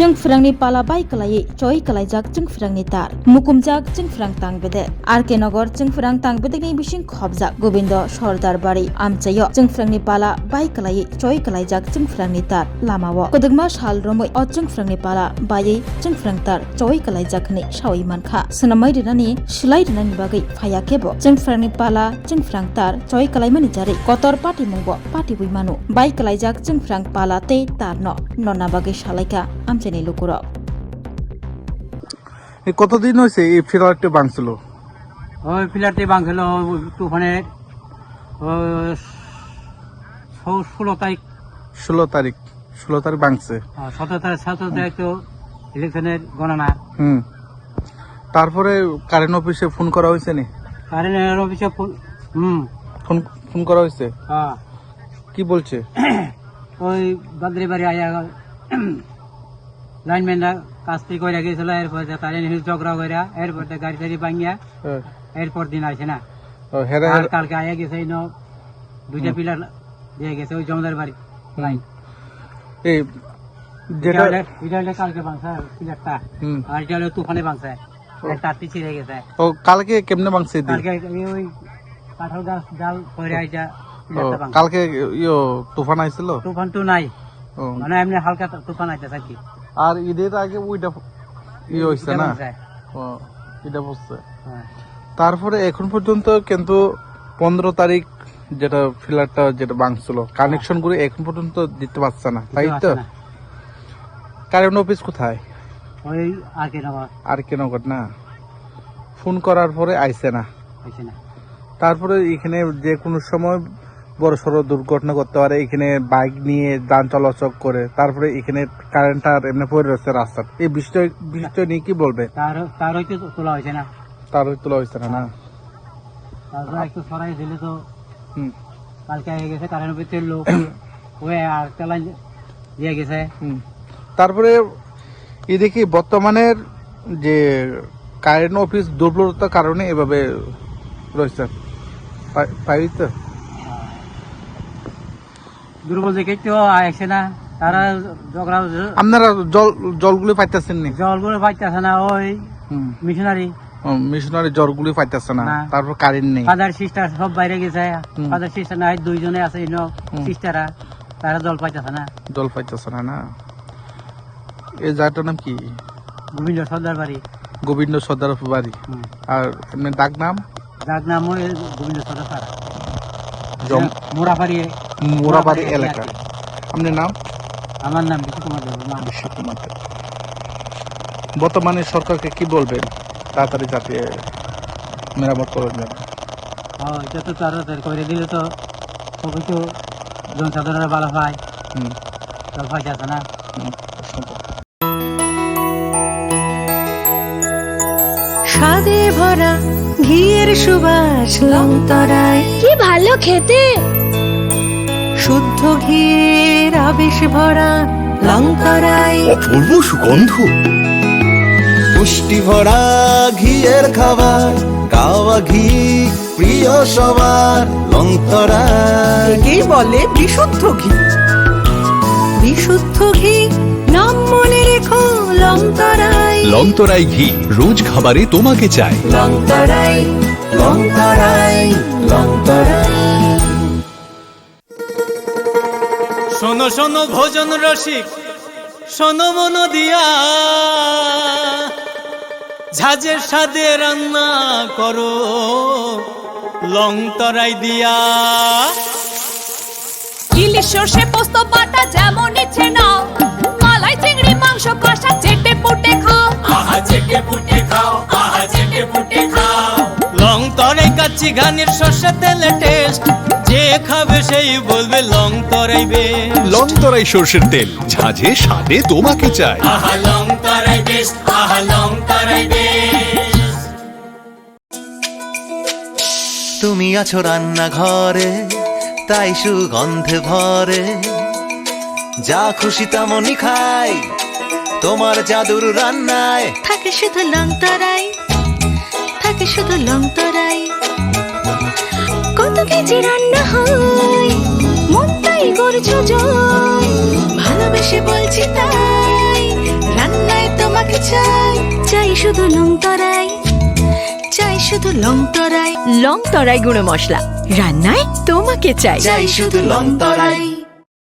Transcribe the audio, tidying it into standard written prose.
Jengfrangni pala bai kalai choi kalaijak jengfrangni tar mukumjak jengfrang tangbede RK Nogor jengfrang tangbedeni bising khobjak Gobindo Sordar Bari amchayo jengfrangni pala bai kalai choi kalaijak jengfrangni tar lamao kodegma sal romoi o jengfrangni pala bai jengfrang tar choi kalaijak ni sawai mankha snamai rinani silai rinani bagai phaya kebo jengfrangni pala jengfrang tar choi kalaimani jari kotor pati mungbo pati buimanu bai kalaijak jengfrang pala te tar no nona bagai salaika আমচেনি লোকরা এই কতদিন হইছে এই ফ্ল্যাটে ভাঙছিল? ওই ফ্ল্যাটে ভাঙছিল তুফানে 16 তারিখ ভাঙছে। 17 তারিখ তো ইলেকশনের গণনা। তারপরে কারেন্ট অফিসে ফোন করা হয়েছে নি? কারেন্ট অফিসে ফোন করা হয়েছে। হ্যাঁ, কি বলছে? ওই বাদরি বাড়ি আয়া লাইনম্যানরা কাজটি করে গেছিল, এরপর তারা ঝগড়া করে এরপর গাড়ি টাড়ি ভাঙিয়া এরপর দিন আসে না। আর কালকে আয়া গেছে দুইটা পিলার দিয়ে গেছে ওই জমদার বাড়ি লাইন। এটা কালকে ভাঙছে পিলারটা, আর এটা হলো তুফানে ভাঙছে, তারটি ছিঁড়ে গেছে। কালকে কেমনে ভাঙছে? কালকে ওই কাঁঠাল গাছ ডাল করে আইটা কালকে তুফান আইছিল? তুফান তো নাই, মানে এমনি হালকা তুফান আইতেছে আর কি। আর ঈদের আগে ওইটা হইছে না? এটা বুঝছে। তারপরে এখন পর্যন্ত কিন্তু 15 তারিখ যেটা ফ্ল্যাটটা যেটা ভাঙছিল কানেকশন করে এখন পর্যন্ত দিতে পারছে না, তাই তো? কারেন্ট অফিস কোথায়? ওই RK নগর না? ফোন করার পরে আইছে না। তারপরে এখানে যে কোনো সময় বড় সড়ো দুর্ঘটনা করতে পারে, এখানে বাইক নিয়ে যান চলাচল করে, তারপরে এখানে কারেন্ট আর এমনি পড়ে রয়েছে রাস্তার। এই বিষয় নিয়ে কি বলবে? তার হয়তো তোলা হয়েছে না। তোলা হয়েছে না? তারপরে একটু সরাই দিলে তো কালকে হয়ে গেছে কারেন্ট অফিসের লোক ওই আর চালান দিয়ে গেছে। তারপরে এদিকে বর্তমানের যে কারেন্ট অফিস দুর্বলতার কারণে এভাবে রয়েছে, পাই তো? দুর্বল দেখে তো আসে না, তারা ঝগড়া। আপনারা জলগুলো পাইতেছেন নি? জলগুলো পাইতেছে না, ওই মিশনারি জলগুলো পাইতেছে না। তারপর কারেন্ট নেই, ফাদার সিস্টার সব বাইরে গেছে। ফাদার সিস্টার নাই, দুইজনে আছে সিস্টাররা, তারা জল পাইতেছে না। এই জায়গাটার নাম কি? গোবিন্দ সর্দার বাড়ি। আর এমনি ডাক নাম ওই গোবিন্দ সর্দার পাড়া, মোড়াবাড়ি এলাকা। আপনার নাম? আমার নাম বিশ্বকুমার। বর্তমানে সরকারকে কি বলবেন তাড়াতাড়ি যাতে মেরামত করে দেন? যত তাড়াতাড়ি করে দিলে তো সবকিছু জনসাধারণের ভালো হয়। জল পাইতেছে না। স্বাদে ভরা ঘিয়ের সুবাস লংতরায়, কি ভালো খেতে। শুদ্ধ ঘিয়ের আবেশ ভরা লংতরায়, অপূর্ব সুগন্ধ, পুষ্টি ভরা ঘিয়ের খাবার, গাওয়া ঘি প্রিয় সবার লংতরায়। একেই বলে বিশুদ্ধ ঘি। বিশুদ্ধ ঘি নাম মনে রেখো লংতরায়। লংতরাই ঘি রোজ খাবারে তোমাকে চাই। লংতরায়, লংতরায়, লংতরায়। শোনো শোনো ভোজন রসিক, শোনো মন দিয়া, ঝাঁঝের স্বাদে রান্না করো লংতরাই দিয়া। ইলিশ সর্ষে পোস্ত বাটা যেমন ইচ্ছে নাও, মালাই চিংড়ি মাংস কষা চেটে পুটে খাও। আহা চেটে পুটে খাও, আহা চেটে পুটে খাও। লংতরাই কাচ্চি ঘানির সর্ষে তেলে টেস্ট, যে খাবে সেই বলবে লংতরাই বেশ। লংতরাই সর্ষের তেল, ঝাঁঝে স্বাদে তোমাকে চাই। আহা লংতরাই বেশ, আহা লংতরাই বেশ। তুমি আছো রান্নাঘরে, তাই সুগন্ধে ভরে, যা খুশি তেমনই খাই তোমার জাদুর রান্নায়। থাকে শুধু লংতরাই, থাকে শুধু লংতরাই। কত কেজি রান্না হয়, মন তাই করছো জয়, ভালোবেসে বলছি তাই। চাই চাই শুধু লং তরাই, চাই শুধু লং তরাই। লং তরাই গুঁড়ো মশলা রান্নায় তোমাকে চাই, চাই শুধু লং তরাই।